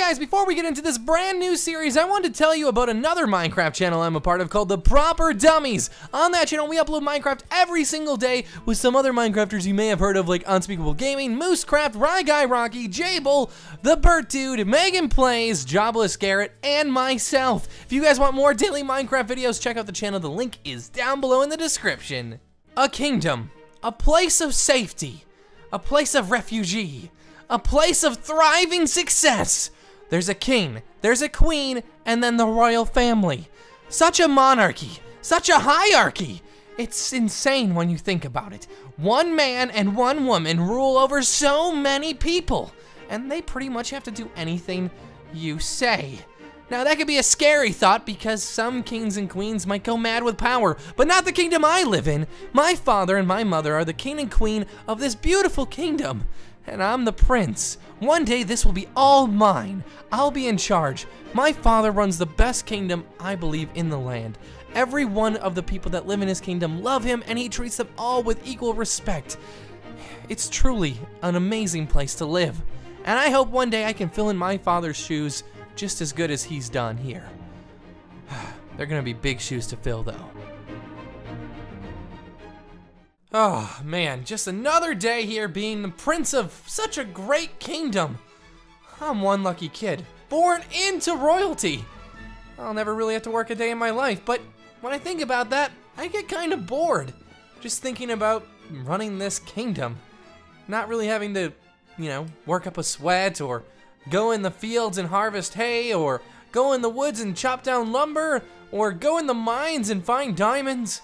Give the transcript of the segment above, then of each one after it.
guys, before we get into this brand new series, I wanted to tell you about another Minecraft channel I'm a part of called The Proper Dummies. On that channel, we upload Minecraft every single day with some other Minecrafters you may have heard of, like Unspeakable Gaming, Moosecraft, Ryguy Rocky, Jable, The Burt Dude, Megan Plays, Jobless Garrett, and myself. If you guys want more daily Minecraft videos, check out the channel. The link is down below in the description. A kingdom, a place of safety, a place of refugee, a place of thriving success. There's a king, there's a queen, and then the royal family. Such a monarchy, such a hierarchy. It's insane when you think about it. One man and one woman rule over so many people, and they pretty much have to do anything you say. Now that could be a scary thought because some kings and queens might go mad with power, but not the kingdom I live in. My father and my mother are the king and queen of this beautiful kingdom, and I'm the prince. One day this will be all mine. I'll be in charge. My father runs the best kingdom, I believe, in the land. Every one of the people that live in his kingdom love him, and he treats them all with equal respect. It's truly an amazing place to live, and I hope one day I can fill in my father's shoes just as good as he's done here. They're gonna be big shoes to fill, though. Oh man, just another day here being the prince of such a great kingdom. I'm one lucky kid, born into royalty. I'll never really have to work a day in my life, but when I think about that, I get kind of bored. Just thinking about running this kingdom. Not really having to, work up a sweat or go in the fields and harvest hay, or go in the woods and chop down lumber, or go in the mines and find diamonds.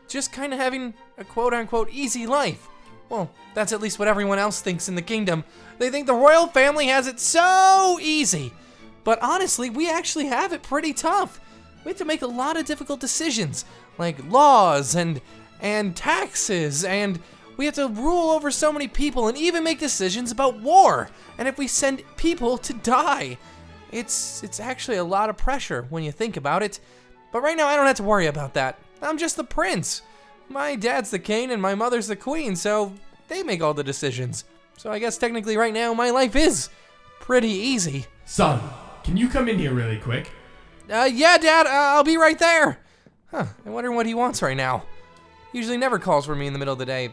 Just kind of having a quote-unquote easy life. Well, that's at least what everyone else thinks in the kingdom. They think the royal family has it so easy. But honestly, we actually have it pretty tough. We have to make a lot of difficult decisions, like laws and taxes, and we have to rule over so many people and even make decisions about war. And if we send people to die, it's actually a lot of pressure when you think about it. But right now I don't have to worry about that. I'm just the prince. My dad's the king and my mother's the queen, so they make all the decisions. So I guess technically right now my life is pretty easy. Son, can you come in here really quick? Yeah, Dad, I'll be right there. Huh, I wonder what he wants right now. Usually never calls for me in the middle of the day.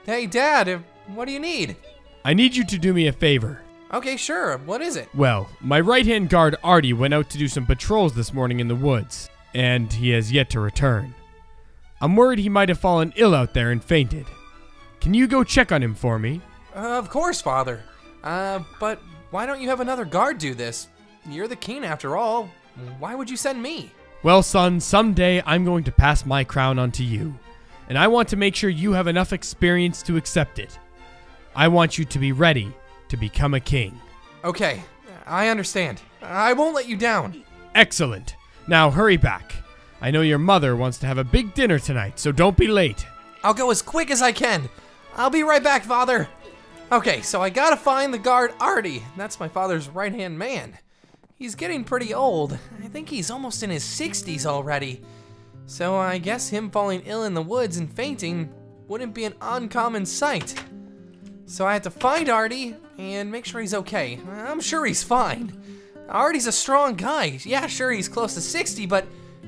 Hey, Dad, what do you need? I need you to do me a favor. Okay, sure. What is it? Well, my right-hand guard Artie went out to do some patrols this morning in the woods, and he has yet to return. I'm worried he might have fallen ill out there and fainted. Can you go check on him for me? Of course, Father. But why don't you have another guard do this? You're the king after all. Why would you send me? Well, son, someday I'm going to pass my crown on to you, and I want to make sure you have enough experience to accept it. I want you to be ready to become a king. Okay, I understand. I won't let you down. Excellent. Now hurry back. I know your mother wants to have a big dinner tonight, so don't be late. I'll go as quick as I can. I'll be right back, Father. Okay, so I gotta find the guard Artie. That's my father's right-hand man. He's getting pretty old. I think he's almost in his 60s already. So I guess him falling ill in the woods and fainting wouldn't be an uncommon sight. So I had to find Artie and make sure he's okay. I'm sure he's fine. Artie's a strong guy. Yeah, sure, he's close to 60, but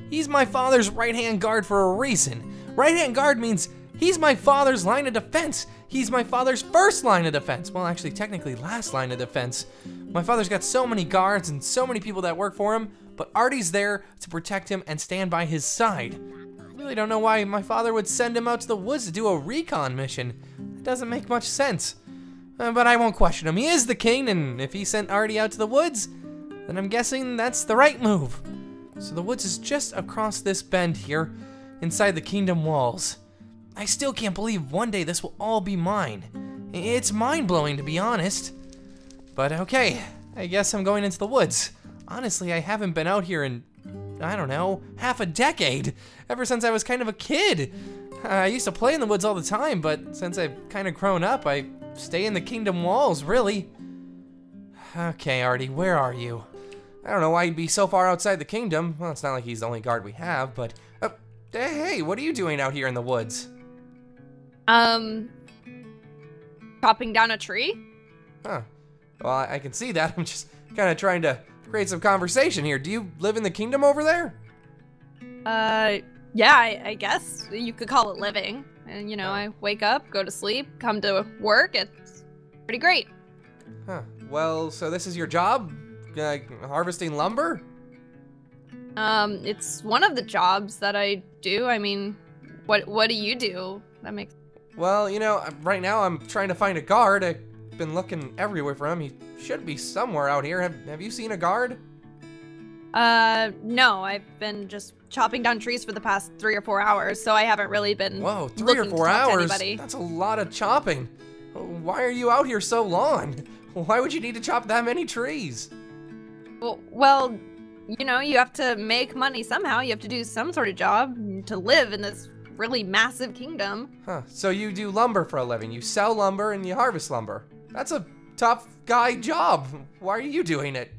he's my father's right-hand guard for a reason. Right-hand guard means he's my father's line of defense. He's my father's first line of defense. Well, actually, technically last line of defense. My father's got so many guards and so many people that work for him, but Artie's there to protect him and stand by his side. I really don't know why my father would send him out to the woods to do a recon mission. It doesn't make much sense. But I won't question him. He is the king, and if he sent Artie out to the woods, then I'm guessing that's the right move. So the woods is just across this bend here, inside the kingdom walls. I still can't believe one day this will all be mine. It's mind-blowing, to be honest. But okay, I guess I'm going into the woods. Honestly, I haven't been out here in, I don't know, half a decade. Ever since I was kind of a kid. I used to play in the woods all the time, but since I've kind of grown up, I stay in the kingdom walls, really. Okay, Artie, where are you? I don't know why he'd be so far outside the kingdom. Well, it's not like he's the only guard we have, but... hey, what are you doing out here in the woods? Chopping down a tree. Huh. Well, I can see that. I'm just kind of trying to create some conversation here. Do you live in the kingdom over there? Yeah, I guess you could call it living. And, you know, I wake up, go to sleep, come to work. It's pretty great. Huh. Well, so this is your job? Harvesting lumber? It's one of the jobs that I do. I mean, what do you do? That makes... Well, you know, right now I'm trying to find a guard. I've been looking everywhere for him. He should be somewhere out here. Have you seen a guard? No, I've been just chopping down trees for the past 3 or 4 hours, so I haven't really been Whoa, 3 or looking to 4 talk to hours? anybody. That's a lot of chopping. Why are you out here so long? Why would you need to chop that many trees? Well, you know, you have to make money somehow. You have to do some sort of job to live in this really massive kingdom. Huh, so you do lumber for a living. You sell lumber and you harvest lumber. That's a tough guy job. Why are you doing it?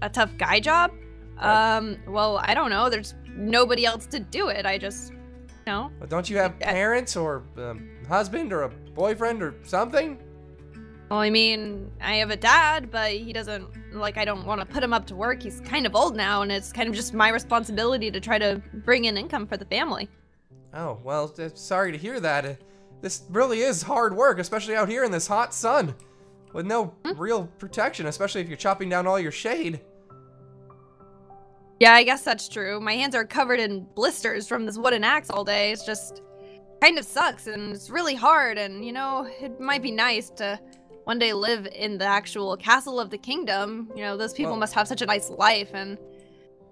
A tough guy job? Right. Well, I don't know. There's nobody else to do it. I just, you know. Well, don't you have parents or husband or a boyfriend or something? Well, I mean, I have a dad, but he doesn't, like, I don't want to put him up to work. He's kind of old now, and it's kind of just my responsibility to try to bring in income for the family. Oh, well, sorry to hear that. This really is hard work, especially out here in this hot sun. With no real protection, especially if you're chopping down all your shade. Yeah, I guess that's true. My hands are covered in blisters from this wooden axe all day. It's just kind of sucks, and it's really hard, and, you know, it might be nice to one day live in the actual castle of the kingdom. You know, those people must have such a nice life, and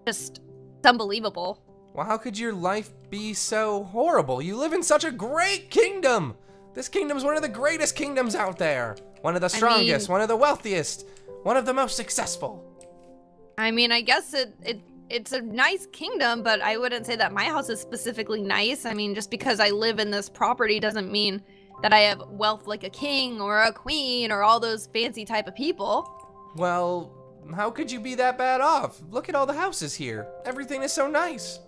just, it's unbelievable. Well, how could your life be so horrible? You live in such a great kingdom! This kingdom's one of the greatest kingdoms out there. One of the strongest, one of the wealthiest, one of the most successful. I mean, I guess it's a nice kingdom, but I wouldn't say that my house is specifically nice. I mean, just because I live in this property doesn't mean that I have wealth like a king or a queen or all those fancy type of people. Well, how could you be that bad off? Look at all the houses here. Everything is so nice.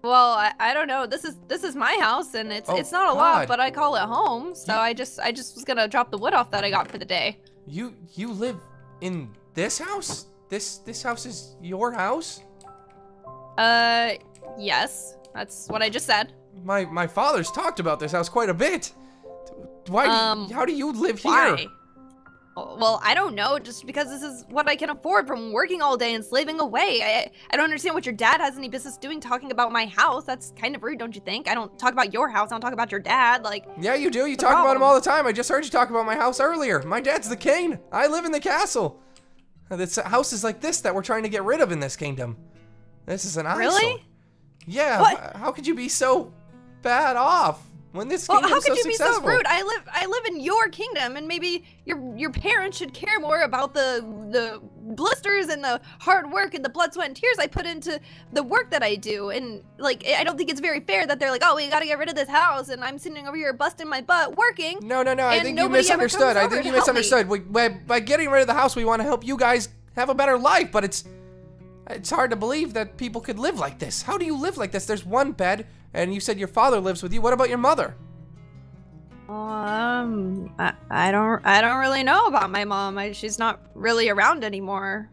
Well, I don't know. This is my house, and it's not a lot, but I call it home. So I just was gonna drop the wood off that I got for the day. You live in this house? This house is your house? Yes. That's what I just said. My father's talked about this house quite a bit. Why? How do you live here? Why? Well, I don't know, just because this is what I can afford from working all day and slaving away. I don't understand what your dad has any business doing talking about my house. That's kind of rude, don't you think? I don't talk about your house, I don't talk about your dad, like... Yeah, you do. You talk about him all the time. I just heard you talk about my house earlier. My dad's the king. I live in the castle. This house is like this that we're trying to get rid of in this kingdom. This is an eyesore. Really? Yeah. What? How could you be so bad off? When this kingdom's how could so you be so rude? I live in your kingdom, and maybe your parents should care more about the blisters and the hard work and the blood, sweat, and tears I put into the work that I do. And like, I don't think it's very fair that they're like, oh, we gotta get rid of this house, and I'm sitting over here busting my butt working. No. I think you misunderstood. I think you misunderstood. By getting rid of the house, we want to help you guys have a better life, but it's hard to believe that people could live like this. How do you live like this? There's one bed. And you said your father lives with you. What about your mother? I don't really know about my mom. She's not really around anymore.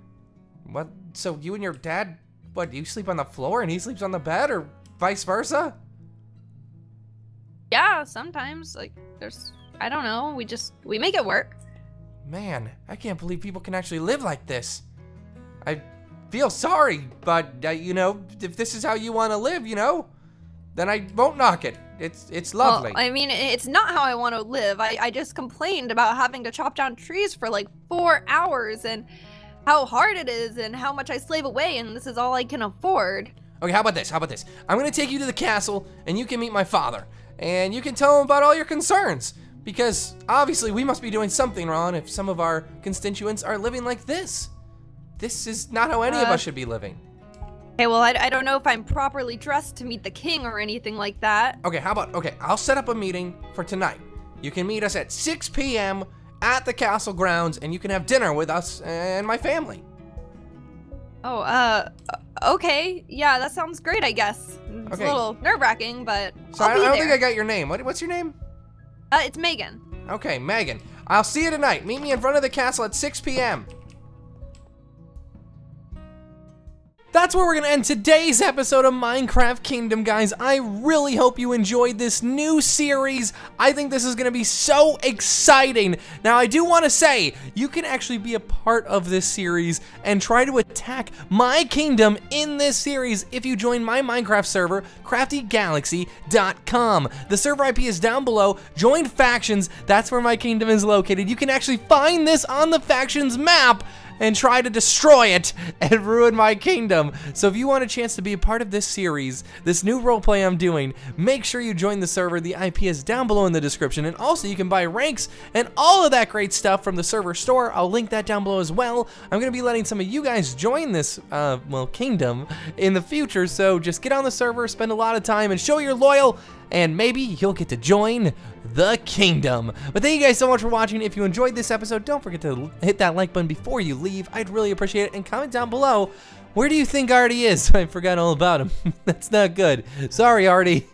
What? So you and your dad, what, you sleep on the floor and he sleeps on the bed, or vice versa? Yeah, sometimes. Like, I don't know. We make it work. Man, I can't believe people can actually live like this. I feel sorry, but, you know, if this is how you want to live, you know, then I won't knock it. It's lovely. Well, I mean, it's not how I want to live. I just complained about having to chop down trees for like 4 hours and how hard it is and how much I slave away, and this is all I can afford. Okay, how about this? I'm gonna take you to the castle and you can meet my father. And you can tell him about all your concerns. Because obviously we must be doing something wrong if some of our constituents are living like this. This is not how any of us should be living. Okay, well, I don't know if I'm properly dressed to meet the king or anything like that. Okay, I'll set up a meeting for tonight. You can meet us at 6 p.m. at the castle grounds, and you can have dinner with us and my family. Oh, okay. Yeah, that sounds great, I guess. It's a little nerve-wracking, but so I'll be there. I don't think I got your name. What's your name? It's Megan. Okay, Megan. I'll see you tonight. Meet me in front of the castle at 6 p.m. That's where we're gonna end today's episode of Minecraft Kingdom, guys. I really hope you enjoyed this new series. I think this is gonna be so exciting. Now, I do wanna say, you can actually be a part of this series and try to attack my kingdom in this series if you join my Minecraft server, CraftyGalaxy.com. The server IP is down below. Join factions, that's where my kingdom is located. You can actually find this on the factions map and try to destroy it and ruin my kingdom. So if you want a chance to be a part of this series, this new roleplay I'm doing, make sure you join the server. The IP is down below in the description, and also you can buy ranks and all of that great stuff from the server store. I'll link that down below as well. I'm gonna be letting some of you guys join this, well, kingdom in the future, so just get on the server, spend a lot of time, and show you're loyal, and maybe you'll get to join the kingdom. But thank you guys so much for watching. If you enjoyed this episode, don't forget to hit that like button before you leave. I'd really appreciate it. And comment down below, where do you think Artie is? I forgot all about him. That's not good. Sorry, Artie.